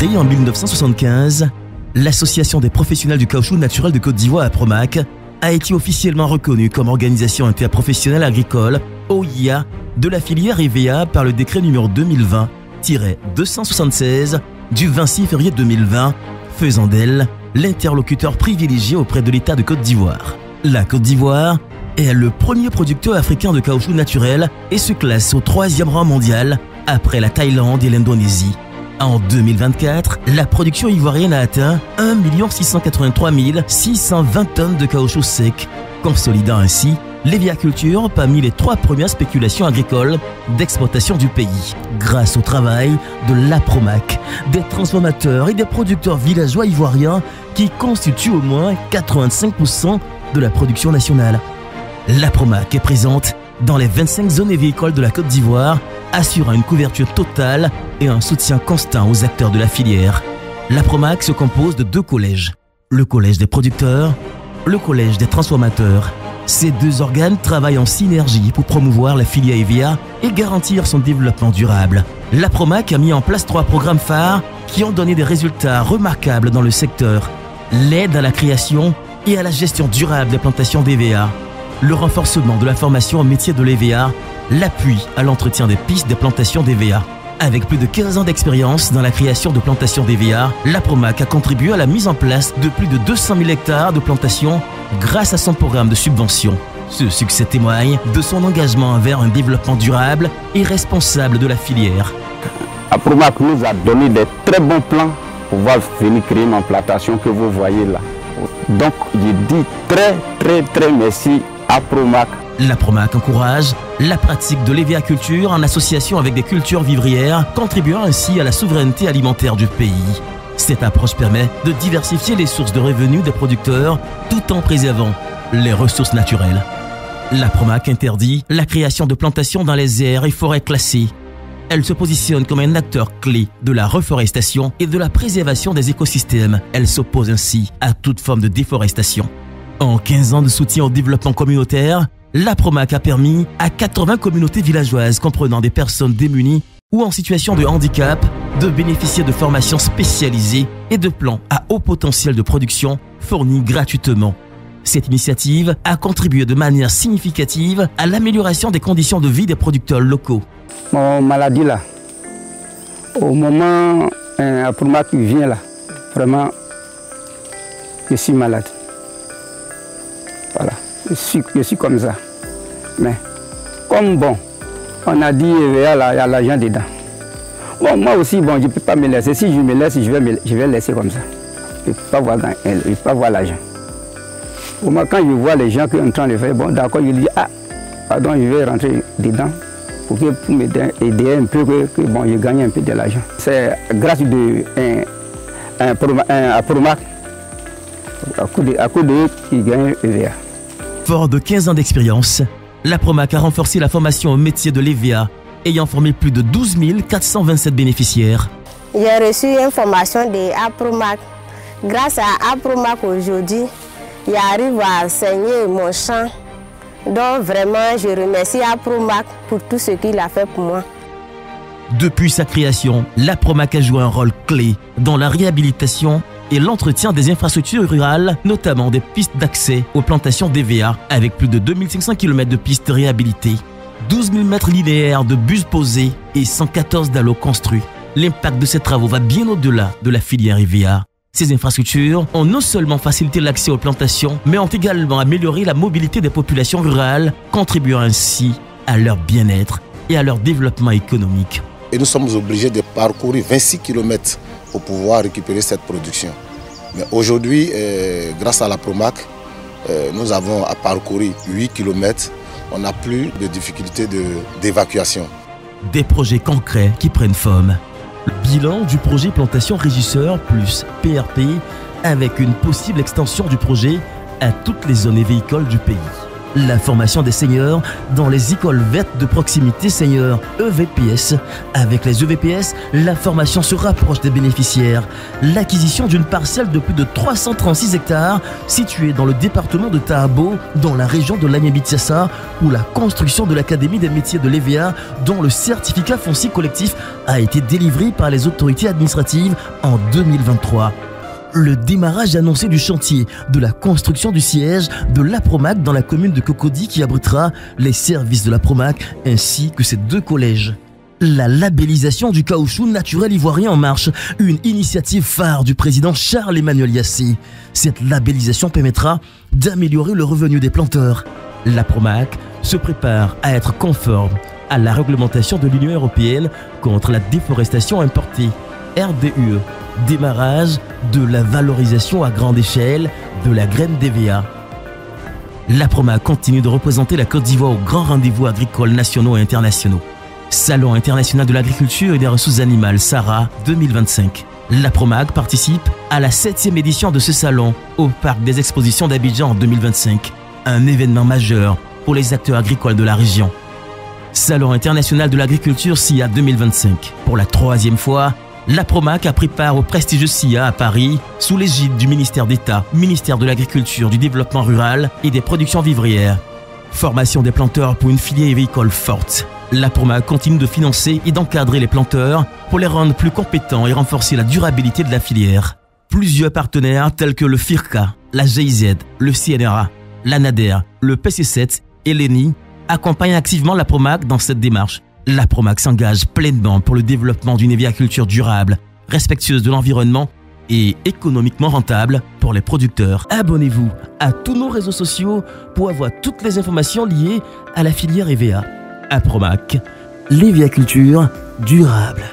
Créée en 1975, l'Association des professionnels du caoutchouc naturel de Côte d'Ivoire, APROMAC, a été officiellement reconnue comme organisation interprofessionnelle agricole, OIA, de la filière EVA par le décret numéro 2020-276 du 26 février 2020, faisant d'elle l'interlocuteur privilégié auprès de l'État de Côte d'Ivoire. La Côte d'Ivoire est le premier producteur africain de caoutchouc naturel et se classe au 3e rang mondial après la Thaïlande et l'Indonésie. En 2024, la production ivoirienne a atteint 1 683 620 tonnes de caoutchouc sec, consolidant ainsi l'héviaculture parmi les 3 premières spéculations agricoles d'exportation du pays, grâce au travail de l'APROMAC, des transformateurs et des producteurs villageois ivoiriens qui constituent au moins 85% de la production nationale. L'APROMAC est présente dans les 25 zones hévicoles de la Côte d'Ivoire, assurant une couverture totale et un soutien constant aux acteurs de la filière. L'APROMAC se compose de 2 collèges, le collège des producteurs, le collège des transformateurs. Ces 2 organes travaillent en synergie pour promouvoir la filière EVA et garantir son développement durable. L'APROMAC a mis en place 3 programmes phares qui ont donné des résultats remarquables dans le secteur: l'aide à la création et à la gestion durable des plantations d'EVA, le renforcement de la formation au métier de l'EVA, l'appui à l'entretien des pistes des plantations d'EVA. Avec plus de 15 ans d'expérience dans la création de plantations d'EVA, l'APROMAC a contribué à la mise en place de plus de 200 000 hectares de plantations grâce à son programme de subvention. Ce succès témoigne de son engagement vers un développement durable et responsable de la filière. APROMAC nous a donné des très bons plans pour pouvoir venir créer une plantation que vous voyez là. Donc je dis très merci à APROMAC. L'APROMAC encourage la pratique de l'héviaculture en association avec des cultures vivrières, contribuant ainsi à la souveraineté alimentaire du pays. Cette approche permet de diversifier les sources de revenus des producteurs tout en préservant les ressources naturelles. L'APROMAC interdit la création de plantations dans les aires et forêts classées. Elle se positionne comme un acteur clé de la reforestation et de la préservation des écosystèmes. Elle s'oppose ainsi à toute forme de déforestation. En 15 ans de soutien au développement communautaire, l'APROMAC a permis à 80 communautés villageoises comprenant des personnes démunies ou en situation de handicap de bénéficier de formations spécialisées et de plans à haut potentiel de production fournis gratuitement. Cette initiative a contribué de manière significative à l'amélioration des conditions de vie des producteurs locaux. Mon maladie là, au moment APROMAC qui vient là, vraiment, je suis malade. Voilà, je suis comme ça. Mais comme bon, on a dit EVA là, il y a l'argent dedans. Bon, moi aussi, bon, je ne peux pas me laisser. Si je me laisse, je vais laisser comme ça. Je ne peux pas voir l'argent. Moi, quand je vois les gens qui sont en train de faire, bon, d'accord, je dis, ah, pardon, je vais rentrer dedans pour m'aider un peu, que bon, je gagne un peu de l'argent. C'est grâce à APROMAC, à coup de qui gagne EVA. Fort de 15 ans d'expérience, l'APROMAC a renforcé la formation au métier de l'EVA, ayant formé plus de 12 427 bénéficiaires. J'ai reçu une formation de APROMAC. Grâce à APROMAC aujourd'hui, j'arrive à enseigner mon champ. Donc vraiment, je remercie APROMAC pour tout ce qu'il a fait pour moi. Depuis sa création, l'APROMAC a joué un rôle clé dans la réhabilitation et l'entretien des infrastructures rurales, notamment des pistes d'accès aux plantations d'EVA, avec plus de 2500 km de pistes réhabilitées, 12 000 mètres linéaires de bus posés et 114 dallos construits. L'impact de ces travaux va bien au-delà de la filière EVA. Ces infrastructures ont non seulement facilité l'accès aux plantations, mais ont également amélioré la mobilité des populations rurales, contribuant ainsi à leur bien-être et à leur développement économique. Et nous sommes obligés de parcourir 26 km pour pouvoir récupérer cette production. Mais aujourd'hui, grâce à l'APROMAC, nous avons à parcourir 8 km. On n'a plus de difficultés d'évacuation. Des projets concrets qui prennent forme. Le bilan du projet Plantation Régisseur plus PRP avec une possible extension du projet à toutes les zones hévicoles du pays. la formation des seigneurs dans les écoles vertes de proximité seigneurs EVPS. Avec les EVPS, la formation se rapproche des bénéficiaires. L'acquisition d'une parcelle de plus de 336 hectares située dans le département de Tahabo, dans la région de l'Anyambi-Tiassa, ou la construction de l'Académie des métiers de l'EVA, dont le certificat foncier collectif a été délivré par les autorités administratives en 2023. Le démarrage annoncé du chantier de la construction du siège de l'APROMAC dans la commune de Cocody qui abritera les services de l'APROMAC ainsi que ses 2 collèges. La labellisation du caoutchouc naturel ivoirien en marche, une initiative phare du président Charles-Emmanuel Yassé. Cette labellisation permettra d'améliorer le revenu des planteurs. L'APROMAC se prépare à être conforme à la réglementation de l'Union européenne contre la déforestation importée, RDUE. Démarrage de la valorisation à grande échelle de la graine d'EVA. L'APROMAC continue de représenter la Côte d'Ivoire aux grands rendez-vous agricoles nationaux et internationaux. Salon international de l'agriculture et des ressources animales, SARA 2025. L'APROMAC participe à la 7e édition de ce salon au Parc des Expositions d'Abidjan en 2025. Un événement majeur pour les acteurs agricoles de la région. Salon international de l'agriculture SIA 2025. Pour la 3e fois, l'APROMAC a pris part au prestigieux SIA à Paris sous l'égide du ministère d'État, ministère de l'Agriculture, du Développement rural et des productions vivrières. Formation des planteurs pour une filière avicole forte. L'APROMAC continue de financer et d'encadrer les planteurs pour les rendre plus compétents et renforcer la durabilité de la filière. Plusieurs partenaires tels que le FIRCA, la GIZ, le CNRA, l'ANADER, le PC7 et l'ENI accompagnent activement l'APROMAC dans cette démarche. L'APROMAC s'engage pleinement pour le développement d'une aviculture durable, respectueuse de l'environnement et économiquement rentable pour les producteurs. Abonnez-vous à tous nos réseaux sociaux pour avoir toutes les informations liées à la filière EVA. APROMAC, l'aviculture durable.